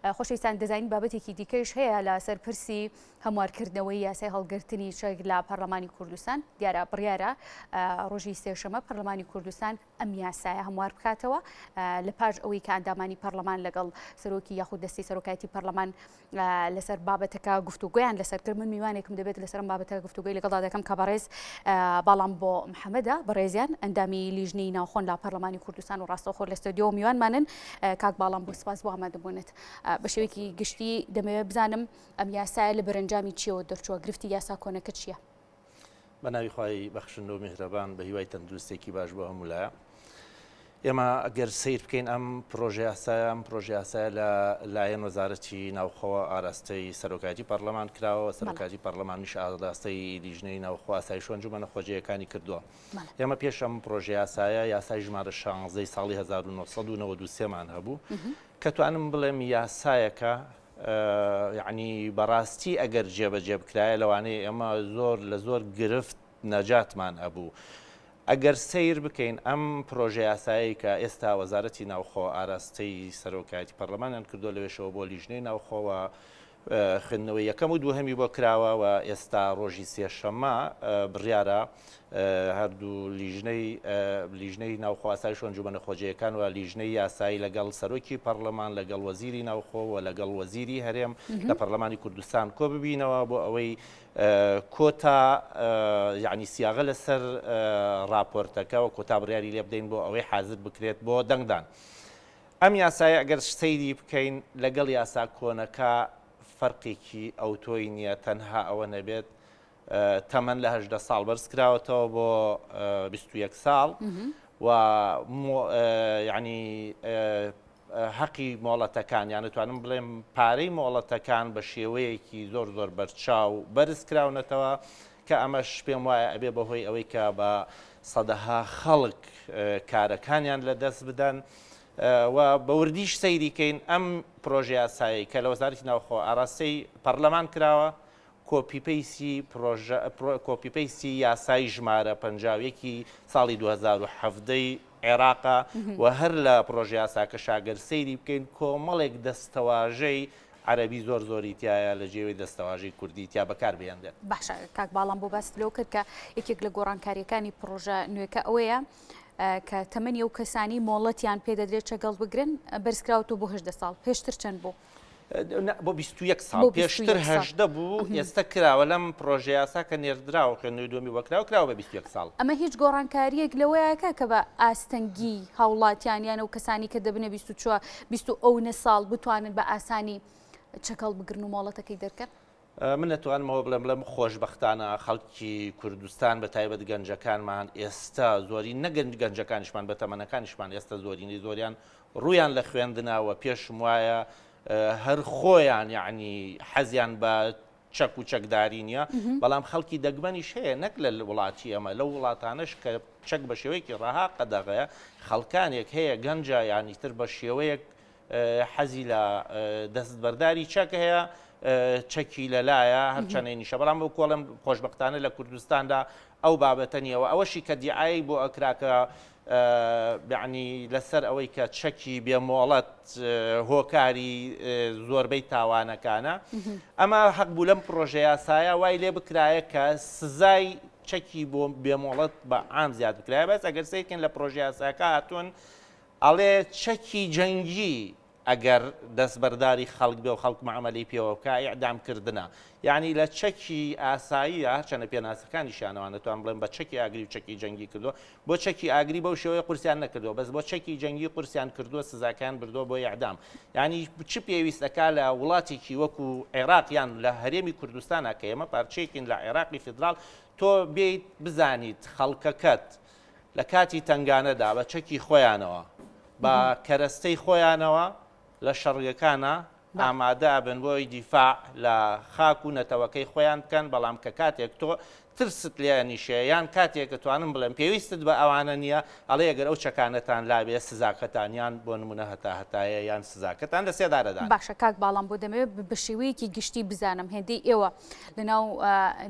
خۆشەویستان دەزانین بابەتێکی دیکەش هەیە لە سەرپرسی هەموارکردنەوەی یاسای هەڵگرتنی شەک لە پەرلەمانی کوردستان. دیارە بڕیارە ڕۆژی سێشەمە پەرلەمانی کوردستان ئەم یاسایە هەموار بکاتەوە لە پاش ئەوەی کە ئەندامانی پەرلەمان لەگەڵ سەرۆکی یاخود دەستی سەرۆکایەتی پەرلەمان لەسەر بابەتەکە گفتوگۆیان لەسەرکرد. من میوانێکم دەبێت لەسەر ئەم بابەتەکە گفتوگۆی لەگەڵدا دەکەم کە بەڕێز باڵام بۆ محەممەدە بەڕێزیان ئەندامی لیژنەی ناوخۆن لە پەرلەمانی کوردستان و ڕاستەوخۆ لە ستۆدیۆ میوانمانن. کاک باڵام بۆ سپاس بۆ ئامادەبوونت. بە شێوەیەکی گشتی دەمەوێت بزانم ئەم یاسایە لە بەرەنجامی چیەوە دەرچووە، گرفتی یاسا کۆنەکە چییە؟ بە ناوی خوای بەخشندە و میهرەبان بە هیوای تەندروستێکی باش بۆ هەموو لایە. ئێمە ئەگەر سیر بکەین ئەم پرۆژه یاسایە لە لایەن وەزارەتی ناوخۆوە ئاراستەی سەرۆکایەتی پەرلەمان کراوە، سەرۆکایەتی پەرلەمانیش ئاراستەی لیژنەی ناوخۆ ئاسایش و ئەنجومەنە خۆجیەکانی کردووە. ئێمە پێش ئەم پرۆژه یاسای ژمارە 16 ساڵی 1993 مان هەبوو کە توانم بڵێم یاسایەکە یعنی بەڕاستی ئەگەر جێبەجێ بکرایە لەوانەیە ئێمە لە زۆر گرفت نەجاتمان هەبوو. ئەگەر سیر بکەین ئەم پرۆژه یاسایی کە ئێستا وەزارەتی ناوخۆ ئاراستەی سەرۆکایەتی پەرلەمانیان کردو لەوێشەوە بۆ لیژنەی ناوخۆوە خوێندنەوەی یەکەم و دووهەمی بۆ کراوە و ئێستا ڕۆژی سێشەممە بڕیارە هەردوو لیژنەی ناوخۆ ئاسایش و ئەنجومەنە خۆجیەکان و لیژنەی یاسایی لەگەڵ سەرۆکی پەرلەمان لەگەڵ وەزیری ناوخۆ و لەگەڵ وەزیری هەرێم لە پەرلەمانی کوردستان کۆ ببینەوە بۆ ئەوەی کۆتا یعنی سیاغە لەسەر راپۆرتەکە و کۆتا بڕیاری لێ بدەین بۆ ئەوەی حازر بکرێت بۆ دەنگدان. ئەم یاسایە ئەگەر سەیری بکەین لەگەڵ یاسا کۆنەکە فەرقێکی ئەوتۆی نییە، تەنها ئەوە نەبێت تەمەەن لە 18 ساڵ بەرز کراوەتەوە بۆ 21 ساڵ و ینی حەقی مۆڵەتەکان یان نتوانم بڵێم پارەی مۆڵەتەکان بە شێوەیەکی زۆر بەرچاو بەرز کراونەتەوە کە ئەمەش پێم وایە ئەبێ بەهۆی ئەوەی کە بە سەدەها خەڵک کارەکانیان لە دەست بدەن و بەوردیش سەیریکەین ئەم پرۆژه یاسایی کە لە وەزارەتی ناوخۆ ئاراستەی پەرلەمان کراوە کۆپیپەیستی یاسای ژمارە 51 ساڵی 2017 عێراقا و هەر لە پرۆژه یاساکە شاگەر سەیری بکەین کۆمەڵێک دەستەواژەی عەرەبی زۆری تایە لە جێوەی دەستەواژەی کوردی تیا بەکار بێنرێت. باشە کاک باڵام بۆ باست لەو کرد کە یەکێک لە گۆڕانکاریەکانی پرۆژە نوێکە ئەوەیە کە تەمەنی ئەو کەسانی مۆڵەتیان پێدەدرێت چەگەڵ بگرن بەرزکراوەوە بۆ 18 ساڵ. پێشتر چەند بوو؟ بۆ 21 ساڵ پێشتر 18 بوو، ئێستا کراوە لەم پرۆژه یاسا کە نێردراوە خوێندنەوەی دووەمی وەکراوە بە 21 ساڵ. ئەمە هیچ گۆڕانکاریەک لەوەیەکە کە بە ئاستەنگی هاوڵاتیان یانە و کەسانی کە دەبنە 22 ساڵ بتوانن بە ئاسانی چەکەڵ بگرن و مۆڵەتەکەی دەرکەن؟ من نەتوانمەوە بڵێم لەم خۆشبەختانە خەڵکی کوردستان بە تایبەت گەنجەکانمان ئێستا زۆری نەگەنج گەنجەکانیشمان بە تەمەنەکانیشمان ئێستا زۆریان ڕوویان لە خوێندناوە پێشم وایە هەر خۆیان یعنی حەزیان بە چەک و چەکداری نییە، بەڵام خەڵکی دەگمەنیش هەیە نەک لە وڵاتی ئەمە لەو وڵاتانش کە چەک بە شێوەیەکی ڕاها قەدەغەیە خەڵکانێک هەیە گەنجە یانی تر بە شێوەیەک حەزی لە دەستبەرداری چەک هەیە چەکی لەلایە هەرچەنەی نیشە، بەڵام بۆ کۆڵم خۆشبەختانە لە کوردستاندا ئەو بابەتە نیەوە. ئەوەشی کە دیعایی بۆ ئەکراکە یعنی لەسەر ئەوەی کە چەکی بێمۆڵەت هۆکاری زۆربەی تاوانەکانە ئەمە حەق بوو لەم پرۆژه یاسایە وای لێ بکرایە کە سزای چەکی بۆ بێمۆڵەت بە عام زیاد بکرایە. بەس ئەگەر سێکن لە پرۆژه یاساکە هاتوون ئەڵێ چەکی جەنگی ئەگەر دەستبەرداری خەڵک بێ و خەڵک معامەلەی پێوە بکە ئیعدامکردنە، یعنی لە چەکی ئاساییە چەنە پێناسەکانیشانەوە نەتوان بڵێن بە چەکی ئاگری و چەکی جەنگی کردووە، بۆ چەکی ئاگری بەو شێوەیە قورسیان نەکردووە، بەس بۆ چەکی جەنگی قورسیان کردووە سزاکان بردووە بۆ ئیعدام. یعنی چ پێویستەکە لە وڵاتێکی وەکو عێراقیان لە هەرێمی کوردستانە کە ئێمە پارچەیەکین لە عێراقی فیدراڵ تۆ بێیت بزانیت خەڵکەکەت لە کاتی تنگانەدا بە چەکی خۆیانەوە بە کەرەستەی خۆیانەوە لە شەڕیەکانە ئامادە بن بۆی دیفاع لە خاک و نەتەوەکەی خۆیان بکەن، بەڵام کە کاتێک تۆ ترست لێ نیشێ یان کاتێک توانم بڵێم پێویستت بە ئەوانە نییە ئەڵێ ئەگەر ئەو چەکانەتان لابێ سزاکەتانیان بۆ نمونە هەتایە یان سزاکەتان لە سێدارەدان. باشە کاک باڵام بۆ دەمەوێت بە شێوەیەکی گشتی بزانم هێندەی ئێوە لەناو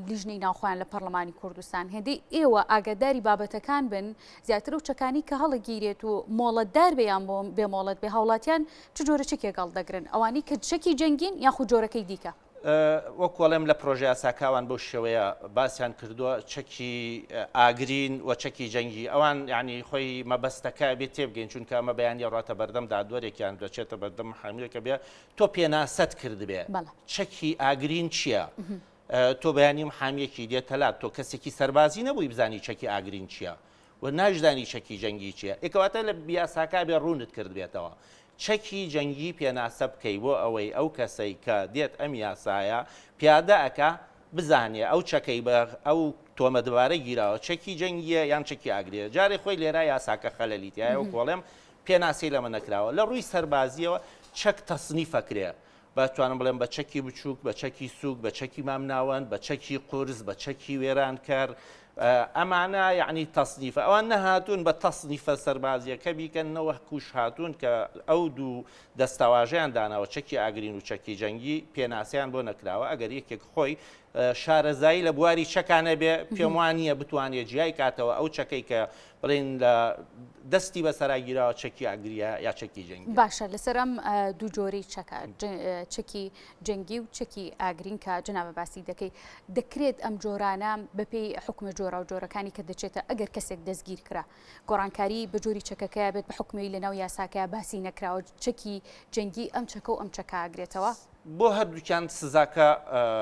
لیژنەی ناوخۆیان لە پەرلەمانی کوردستان هێندەی ئێوە ئاگاداری بابەتەکان بن زیاتر و چەکانی کە هەڵەگیرێت و مۆڵەتدار بێیان بۆ بێمۆڵەت بێ هاوڵاتیان چ جۆرە چێک هەڵدەگرن ئەوانی کە چەکی جەنگین یاخود جۆرەکەی دیکە. وەکۆڵێم لە پرۆژه یاساکاوان بەو شێوەیە باسییان کردووە چەکی ئاگرین و چەکی جەنگی ئەوان یعنی خۆی مەبەستەکە بێت تێبگەین چونکە ئەمە بەیانی ڕاتە بەردەم دادوەرێکیان دەچێتە بەردەم حامیلەکە بێ تۆ پێناسەت کردبێ چەکی ئاگرین چییە؟ تۆ بەیانی حامیەکی دێتە لات تۆ کەسێکی سەربازی نەبووی بزانی چەکی ئاگرین چییە و ناژدانی چەکی جەنگی چییە ئێکەواتە لە بیاساکا بێ ڕوونت کرد بێتەوە. چەکی جەنگی پێناسە بکەی بۆ ئەوەی ئەو کەسەی کە دێت ئەم یاسایە پیادە ئەکا بزانێ ئەو چەکەی بە ئەو تۆمەدوارە گیراوە چەکی جەنگیە یان چەکی ئاگرێت جارێ خۆی لێرا یاساکە خەلەلیتیایە و کۆڵێم پێناسی لەمە نەکراوە لە ڕووی سەربازیەوە چەک تەسنیفەکرێ بەتوانم بڵێم بە چەکی بچووک بە چەکی سووک بە چەکی مامناوەند بە چەکی قورس بە چەکی وێرانکەر ئەمانە یعنی تەسنیفە ئەوان نەهاتوون بە تەسنیفە سەربازیەکە بیکەنەوە کوش هاتوون کە ئەو دوو دەستاواژیان داناوە چەکی ئاگرین و چەکی جەنگی پێناسیان بۆ نەکراوە ئەگەر یەکێک خۆی شارەزایی لە بواری چەکانە بێ پێم وانە بتوانێت جیای کاتەوە ئەو چەکەی کە بڵێن لە دەستی بەسەراگیرەوە چەکی ئاگریە یا چەکی جەنگی. باشە لەسەر ئەم دوو جۆرەی چەکە چەکی جەنگی و چەکی ئاگرین کە جنابە باسی دەکەی دەکرێت ئەم جۆرانە بەپێی حکومە جۆرە و جۆرەکانی کە دەچێتە ئەگەر کەسێک دەستگیر کرا گۆڕانکاری بە جۆری چەکەکە بێت بە حکومی لەناو یاساکە باسی نەکراوە چەکی جەنگی ئەم چەکە و ئەم چەکە ئاگرێتەوە. بۆ هەردووکیان سزاکە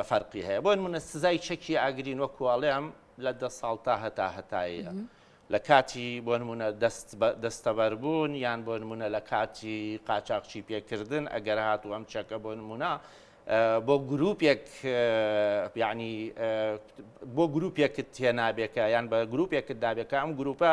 فەرقی هەیە بۆ نمونە سزای چەکی ئاگرین وەکوواڵێم لە 10 ساڵ تا هەتایە لە کاتی بۆ نمونە دەستەبەربوون یان بۆ نمونە لە کاتی قاچاقچی پێکردن ئەگەر هاتوو ئەم چەکە بۆ نمونە بۆ گروپێک یعنی بۆ گروپێکت تێنابێکە یان بە گروپێکت دابێکە ئەم گروپە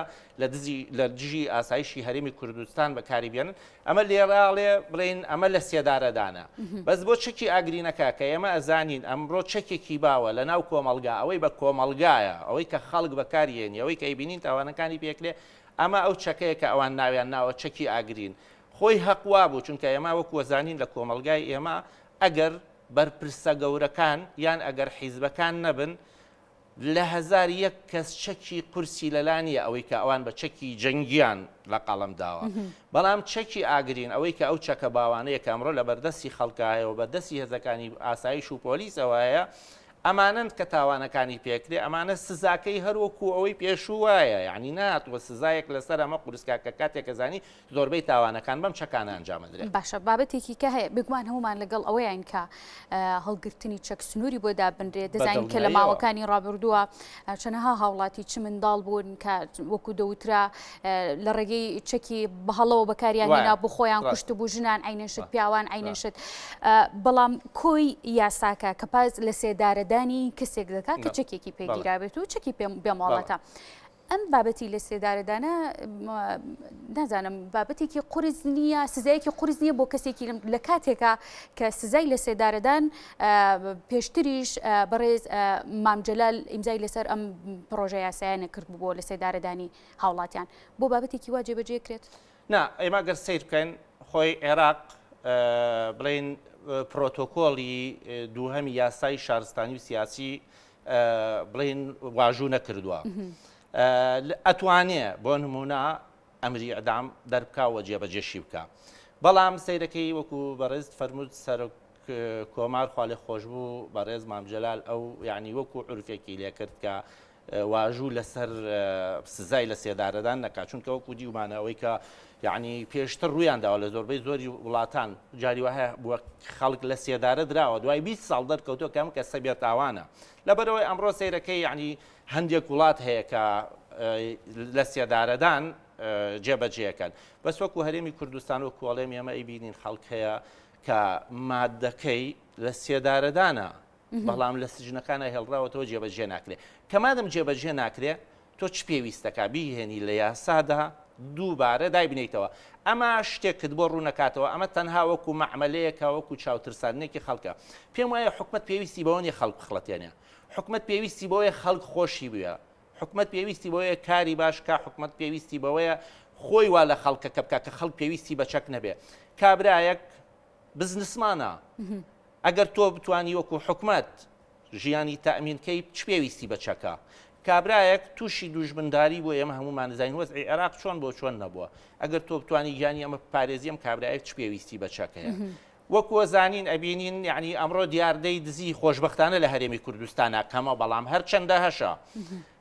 لە دژی ئاسایشی هەرێمی کوردستان بەکاریبێنن ئەمە لێراڵێ بڵێن ئەمە لە سێدارەدانە بەس بۆ چەکی ئاگرینەکە کە ئێمە ئەزانین ئەمڕۆ چەکێکی باوە لە ناو کۆمەلگا ئەوەی بە کۆمەلگایە ئەوەی کە خەڵک بەکارێنی ئەوەی کە ئەیبینین تاوانەکانی پێکلێ ئەمە ئەو چەکەیە کە ئەوان ناویان ناوە چەکی ئاگرین خۆی هەقوا بوو چونکە ئێمە وەکوەزانین لە کۆمەلگای ئێمە ئەگەر بەرپرسە گەورەکان یان ئەگەر حیزبەکان نەبن لە 1001 کەس چەکی قورسی لەلانیە ئەوەی کە ئەوان بە چەکی جەنگیان لە قەڵم داوە بەڵام چەکی ئاگرین ئەوەی کە ئەو چەکە باوانەیە کە ئەمڕۆ لە بەردەستی خەڵکایەوە بە دەستی هێزەکانی ئاسایش و پۆلیسەوەیە ئەمانن کە تاوانەکانی پێکرێ ئەمانە سزاکەی هەروەکو ئەوەی پێشوایە یعنی ناتوە سزایەک لەسەر ئەمە قورسکاکە کاتێکە زانی زۆربەی تاوانەکان بەم چەکانە ئەنجامەدرێت. باشە بابەتێکی کە هەیە بگومان هەمومان لەگەڵ ئەوەیان کە هەڵگرتنی چەک سنووری بۆ دابنرێت دەزانین کە لە ماوەکانی ڕابردووە چەنەها هاوڵاتی چ منداڵ بوون کە وەکو دەوترا لە ڕێگەی چەکی بەهەڵەوە بەکاریان هێنا بۆ خۆیان کوشت بوو ژنان عینەشت پیاوان عینەشت بەڵام کۆی یاساکە کە پاس لە سێدارەدا کەسێک دەکا کە چەکێکی پێگیرابێت و چەکی پێماڵەتە ئەم بابەتی لە سێدارەدانە نازانم بابەتێکی قورس نییە سزایەکی قورس نییە بۆ کەسێکی لە کاتێکە کە سزای لە سێدارەدان پێشتریش بەڕێز مامجەلال ئیمزای لەسەر ئەم پرۆژە یاسایانە کرد بوو بۆ لە سێدارەدانی هاوڵاتیان بۆ بابەتێکی وا جێبەجێکرێت. نا ئێمە گەر سیر بکەین خۆی عێراق بڵێن پرۆتۆکۆڵی دووهەمی یاسای شارستانی و سیاسی بڵێن واژوو نەکردووە ئەتوانێ بۆ نمونە ئەمری ئەدام دەربکاوە جێبەجێشی بکە بەڵام سەیرەکەی وەکو بەڕێز فەرموود سەر کۆمار خوا لێ خۆش بوو بەڕێز مامجەلال ئەو یعنی وەکو عورفێکی لێکرد کە واژوو لەسەر سزای لە سێدارەدان نەکات چونکە وەکو دیومانەوەی کە یعنی پێشتر ڕوویان داوە لە زۆربەی زۆری وڵاتان جاری وهەیە بووە خەڵک لە سێدارە دراوە دوای 20 ساڵ دەرکەوتۆ کەم کە سەبێت تاوانە لەبەرەوەی ئەمڕۆ سەیرەکەی یعنی هەندێک وڵات هەیە کە لە سێدارەدان جێبەجێەکەن بەس وەکو هەرێمی کوردستان و کۆڵێم ئێمە ئەیبینین خەڵک هەیە کە مادەکەی لە سێدارەدانە بەڵام لە سجنەکانە هێڵراوەتەوە جێبەجێ ناکرێت کەمادەم جێبەجێ ناکرێت تۆ چ پێویستەکە بیهێنی لە یاسادا دووبارە دایبنیتەوە ئەمە شتێکت بۆ ڕوونەکاتەوە ئەمە تەنها وەکو مەعمەلەیەکە وەکو چاوترسانێکی خەڵکە پێم وایە حکومت پێویستی بەوەنی خەڵک بخڵەتێنێ حکومت پێویستی بەوەیە خەڵک خۆشی بووە حکومت پێویستی بەوەیە کاری باشکە حکومت پێویستی بەوەیە خۆی وا لە خەڵکەکە بکە کە خەڵک پێویستی بە چەک نەبێ کابرایەک بزنسمانە ئەگەر تۆ بتانی وەکو حکومت ژیانی تەئمینکەی چ پێویستی بە چەکە کابرایەک تووشی دوژمنداری بۆ ئێمە هەمومان نزانین وەزعی عێراق چۆن بۆ چۆن نەبووە ئەگەر تۆ بتانی گیانی ئەمە پارێزیم کابرایەک چ پێویستی بە چەکەیە وەکووە زانین ئەبینین یعنی ئەمڕۆ دیاردەی دزی خۆشببختانە لە هەرێمی کوردستانە کەمە بەڵام هەر چەندە هەشە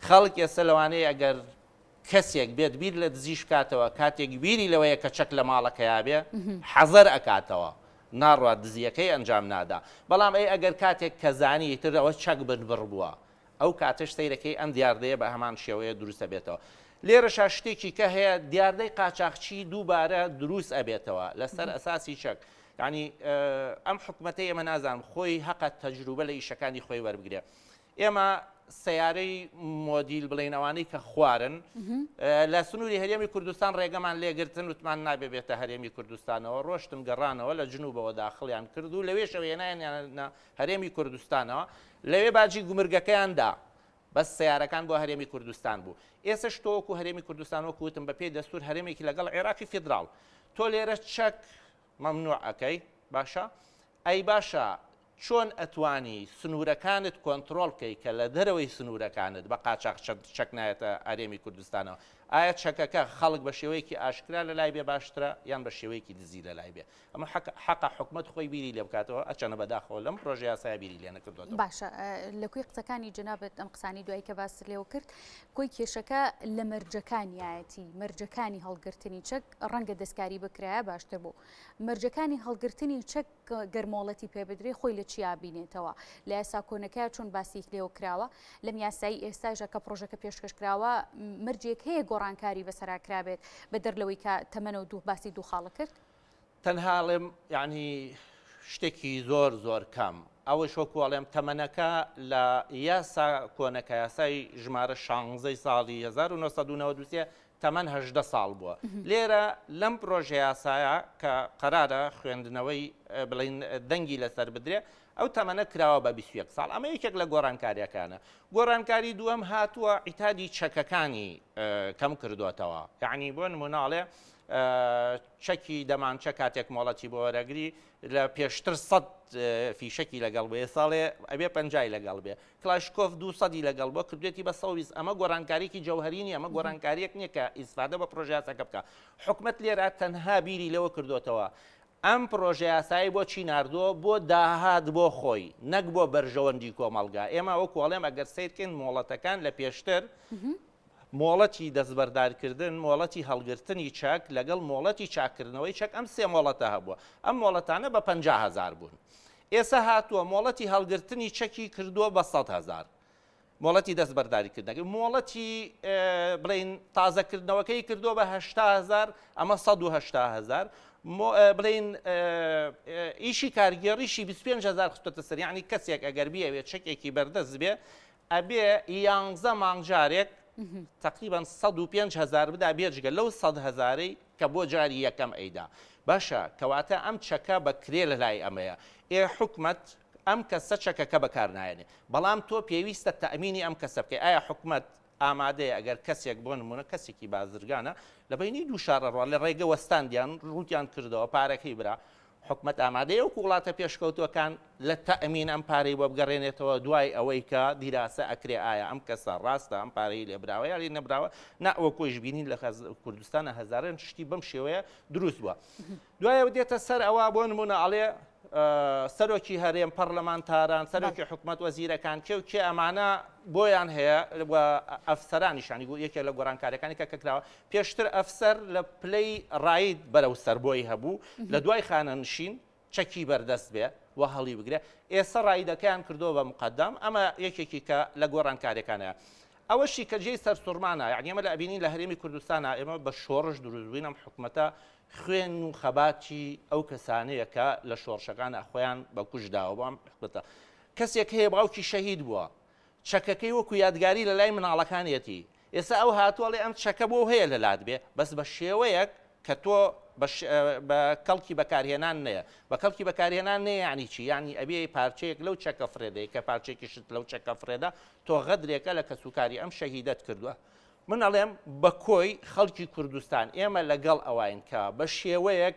خەڵک ئێستا لەوانەیە ئەگەر کەسێک بێت بیر لە دزیش کاتەوە کاتێک بیری لەوەیە کە چەک لە ماڵەکەیا بێ حەزەر ئەکاتەوە ناڕات دزیەکەی ئەنجام نادا بەڵام ئەگەر کاتێک کە زانی ترەوە چەک بنبڕ بووە ئەو کاتش سەیرەکەی ئەم دیاردەیە بە هەمان شێوەیە دروستە بێتەوە لێرەش شتێکی کە هەیە دیاردەی قاچاقچی دووبارە دروست ئەبێتەوە لەسەر ئەساسی چەک ینی ئەم حکومەتەی ئێمە نازانم خۆی حەقەت تەجروبە لە ئیشەکانی خۆی وەربگرێ ئێمە سیارەی مۆدیل بڵێنەوانی کە خوارن لە سنووری هەرێمی کوردستان ڕێگەمان لێگرتن وتمان نابێ بێتە هەرێمی کوردستانەوە ڕۆشتن گەڕانەوە لە جنوبەوە داخڵیان کرد و لەوێشەوە هێنایان هەرێمی کوردستانەوە لەوێ باجی گومرگەکەیاندا بەس سیارەکان بۆ هەرێمی کوردستان بوو ئێستا تۆوەکو هەرێمی کوردستانەوە کوتم بە پێی دەستور هەرێمێکی لەگەڵ عێراقی فیدراڵ تۆ لێرە چەک مەمنوع ئەەکەی باشە ئەی باشە چۆن ئەتوانی سنوورەکانت کۆنتترۆلکەی کە لە دەرەوەی سنوورەکانت بە قاچاق چەک نایەتە ئارێمی کوردستانەوە ئایا چەکەکە خەڵک بە شێوەیەکی ئاشکرا لە لای بێ باشترە یان بە شێوەیەکی دزی لە لای بێ ئەمە حەقا حکومت خۆی بیری لێ بکاتەوە ئەچەنە بەداخەوە لەم پرۆژه یاسای بیری لێ نەکردوێتەوە باشە لە کوێی قسەکانی جەنابەت ئەم قسانی دوایی کە باس لێوە کرد کۆی کێشەکە لە مەرجەکانیایەتی مەرجەکانی هەڵگرتنی چەک ڕەنگە دەستکاری بکرایە باشتر بوو مەرجەکانی هەڵگرتنی چەک گەرمۆڵەتی پێ بدرێ خۆی لە چیا بینێتەوە لە یاسا کۆنەکە چۆن باسی لێوە کراوە لەم یاسایی ئێستاژە کە پرۆژەکە پێشکەشکراوە مەرجێک هەیە گۆڕانکاری بەسەراکرابێت بە دەرلەوەی کە تەمەنە و دوو باسی دوو خاڵە کرد تەنهاڵێم یعنی شتێکی زۆر زۆر کەم ئەوەی شۆکوڵێم تەمەنەکە لە یاسا کۆنەکە یاسای ژمارە 16 ساڵی 1992 تەمەەن 18 ساڵ بووە لێرە لەم پرۆژه یاسایە کە قەرارە خوێندنەوەی بڵین دەنگی لەسەر بدرێ ئەو تەمەنە کراوە بە 21 ساڵ ئەمە یەکێک لە گۆڕانکاریەکانە گۆڕانکاری دووەم هاتووە ئیتادی چەکەکانی کەم کردوێتەوە یعنی بۆ نموناڵێ چەکی دەمانچە کاتێک مۆڵەتی بۆ وەرەگری لە پێشتر 100 فیشەکی لەگەڵ بێ ساڵێ ئەبێ 50 لەگەڵ بێ کلاشکۆف 200 لەگەڵ بۆ کردێتی بە 120 ئەمە گۆڕانکاریکی جەوهرینی ئەمە گۆڕانکاریەک نییە کە ئیسفادە بە پرۆژیاسەکە بکە حکومت لێرە تەنها بیری لەوە کردوێتەوە ئەم پرۆژه یاسایی بۆ چی ناردووە بۆ داهات بۆ خۆی نەک بۆ بەرژەوەندی کۆمەڵگا ئێمە وەکوڵێم ئەگەر سیرکەین مۆڵەتەکان لە پێشتر مۆڵەتی دەستبەردارکردن مۆڵەتی هەڵگرتنی چەک لەگەڵ مۆڵەتی چاکردنەوەی چەک ئەم سێ مۆڵەتە هەبووە ئەم مۆڵەتانە بە 50,000 بوون ئێستا هاتووە مۆڵەتی هەڵگرتنی چەکی کردووە بە 100,000 مۆڵەتی دەستبەرداریکردنەکە مۆڵەتی بڵین تازەکردنەوەکەی کردووە بە 80,000 ئەمە 180,000 بڵین ئیشی کارگێڕیشی 25,000 خستۆتە سەر یعنی کەسێک ئەگەر بیاوێت چەکێکی بەردەست بێ ئەبێ 11 مانگجارێک تقریبا 105,000 بدا بێجگە لەو 100,000ی کە بۆ جاری یەکەم ئەیدا باشە کەواتە ئەم چەکە بەکرێ لە لای ئەمەیە حکومت ئەم کەسە چەکەکە بەکارنایێنێ بەڵام تۆ پێویستە تەئمینی ئەم کەسە بکەی ئایا حکومت ئامادەیە ئەگەر کەسێک بۆ نمونە کەسێکی بازرگانە لە بینی دوو شارەڕوا لە ڕێگە وەستاندیان ڕوتیان کردەوە پارەکەی برا حکومت ئامادەیە و وڵاتە پێشکەوتوەکان لە تەئمین ئەم پارەی بۆ بگەڕێنێتەوە دوای ئەوەی کە دیراسە ئەکرێ ئایا ئەم کەسە ڕاستە ئەم پارەی لێبراوە یاری نەبراوە نەوە کۆش بینین لە کوردستانە هەزاران شتی بەم شێوەیە دروست بووە دوایە دێتە سەر ئەوە بۆ نمونە ئەڵێ سەرۆکی هەرێم پەرلەمانتاران سەرۆکی حکومت وەزیرەکان کێ ئەمانە بۆیان هەیە ئەفسەرانیشانی یەکێک لە گۆڕانکاریەکانی کە کراوە پێشتر ئەفسەر لە پلەی ڕاید بەرەو سەربۆی هەبوو لە دوای خانەنشین چەکی بەردەست بێ و هەڵی بگرێ ئێستا ڕایدەکەیان کردەوە بە مقدەم ئەمە یەکێکی کە لە گۆڕانکاریەکانەیە ئەوەشی کە جێی سەر سوورمانە یعنی ئێمە لە ئەبینین لە هەرێمی کوردستانە ئێمە بە شۆڕش دروستبووین ئەم حکومەتە خوێن و خەباتی ئەو کەسانەیە کە لە شۆڕشەکانە خۆیان بە کوژداوە بۆ ئەم حکومەتە کەسێک هەیە باوکی شەهید بووە چەکەکەی وەکو یادگاری لە لای مناڵەکانیەتی ئێستا ئەو هاتووەڵێ ئەم چەکە بۆ هەیە لە لات بێ بەس بە شێوەیەک کە تۆ بە کەڵکی بەکارهێنان نەیە بە کەڵکی بەکارهێنان نەیە ینی چی ینی ئەبێ پارچەیەک لەو چەکە فرێدەی کە پارچێکیشت لەو چەکە فرێدا تۆ غەدرێکە لە کەسوکاری ئەم شەهیدەت کردووە من ئەڵێم بە کۆی خەڵکی کوردستان ئێمە لەگەڵ ئەوین کە بە شێوەیەک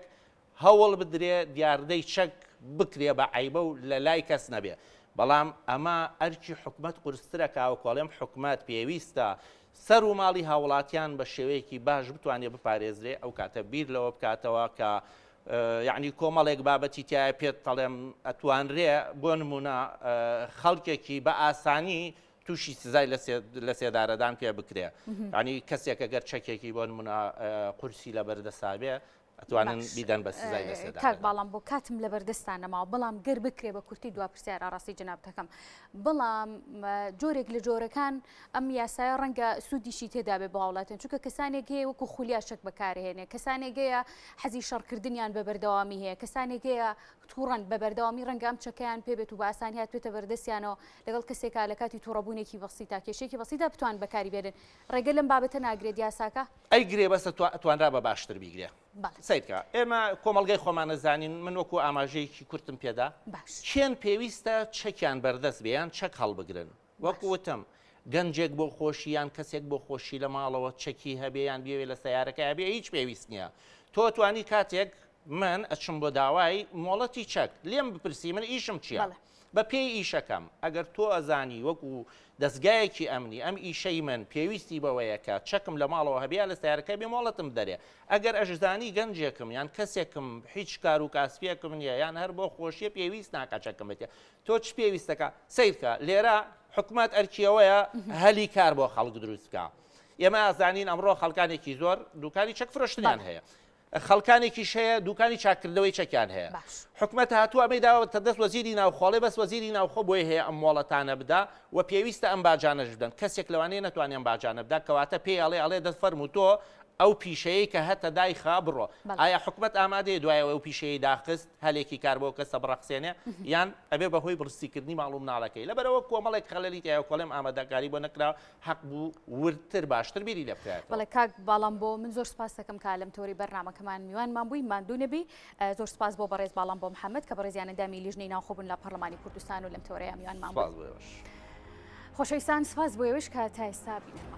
هەوڵ بدرێ دیاردەی چەک بکرێ بە عیبە و لە لای کەس نەبێ بەڵام ئەمە ئەرکی حکومت قورسترە کاوەکۆڵێم حکومت پێویستە سەر و ماڵی هاوڵاتیان بە شێوەیەکی باش بتوانێت بپارێزرێ ئەو کاتە بیر لەوە بکاتەوە کە یعنی کۆمەڵێک بابەتی تایە پێت تەڵێم ئەتوانرێ بۆ نمونە خەڵکێکی بە ئاسانی تووشی سزای لە سێدارەدان پێ بکرێ ینی کەسێک ئەگەر چەکێکی بۆ نمونە قورسی لە بەردەسابێ ئەتوانن بیدەن بە سزای لە سێدارەدان کاک باڵام بۆ کاتم لە بەردەستان نەماوە بەڵام گەر بکرێ بە کورتی دوا پرسیار ئاڕاستی جەنابەتەکەم بەڵام جۆرێک لە جۆرەکان ئەم یاسایە ڕەنگە سوودیشی تێدا بێ بۆ وڵاتن چونکە کەسانێک هەیە وەکو خولیا شەک بەکارهێنێ کەسانێک هەیە حەزی شەڕکردنیان بە بەردەوامی هەیە کەسانێک هەیە تووڕەن بە بەردەوامی ڕەنگە ئەم چەکەیان پێ بێت و بە ئاسانی هات بێتە بەردەستیانەوە لەگەڵ کەسێکا لە کاتی تووڕەبوونێکی بەسیتا کێشێکی بەسیتا بتوان بەکاری بێنن ڕێگە لەم بابەتە ناگرێت یاساکە ئەی گرێ بەسە توانرا بە باشتر بیگرێ سیدکە ئێمە کۆمەلگەی خۆمانە زانین من وەکو ئاماژەیەکی کورتم پێدا چێن پێویستە چەکیان بەردەست بێیان چەک هەڵبگرن وەکوتم گەنجێک بۆ خۆشییان کەسێک بۆ خۆشی لە ماڵەوە چەکی هەبێیان بێوێ لە سیارەکە هەبێ هیچ پێویست نییە تۆ توانی کاتێک من ئەچم بۆ داوای مۆڵەتی چەک لێم بپرسی من ئیشم چییە بە پێی ئیشەکەم ئەگەر تۆ ئەزانی وەکو دەستگایەکی ئەمنی ئەم ئیشەی من پێویستی بەوەیەکە چەکم لە ماڵەوە هەبیا لە سیارەکە بێ مۆڵەتم دەرێ ئەگەر ئەژدانی گەنجێکم یان کەسێکم هیچ کار و کاسپیەکم نییە یان هەر بۆ خۆشیە پێویست ناکە چەکم بێتێ تۆ چ پێویستەکە سیرکە لێرە حکومت ئەرکیەوەیە هەلی کار بۆ خەڵک دروستکە ئێمە ئازانین ئەمڕۆ خەڵکانێکی زۆر دوکانی چەک فرۆشتنیان هەیە خەڵکانێکیش هەیە دوکانی چاکردنەوەی چەکیان هەیە حکومەت هاتووە ئەمەداوە تەدەست وەزیری ناوخۆڵێ بەس وەزیری ناوخۆ بۆی هەیە ئەم مۆڵەتانە بدا و پێویستە ئەم باجانەش بدەن کەسێک لەوانەیە نەتوانێن باجانە بدا کەواتە پێی ئەڵێ دەست فەرمو تۆ ئەو پیشەیە کە هەتە دای خا بڕۆ ئایا حکومت ئامادەیە دوایەوە ئەو پیشەیە داخست هەلێکی کار بۆ کەسە بڕەخسێنێ یان ئەبێ بەهۆی بڕستیکردنی ماڵ و مناڵەکەی لەبەرەوە کۆمەڵێک خەلەلی تایە کۆڵێم ئامادەکاری بۆ نەکراوە حەق بوو ورتر باشتر بیری لێ بکرێت بەڵێ کاک باڵام بۆ من زۆر سپاس دەکەم کە لەم تۆری بەرنامەکەمان میوانمان بووی ماندوو نەبی زۆر سپاس بۆ بەڕێز باڵام بۆ محەممەد کە بەڕێزیانەدامی لیژنەی ناوخۆبوون لە پەرلەمانی کوردستان و لەم تۆرەیە میوانمان بوو خۆشەویستان سپاس بۆ ئێوەش کە تا ئێستا بینن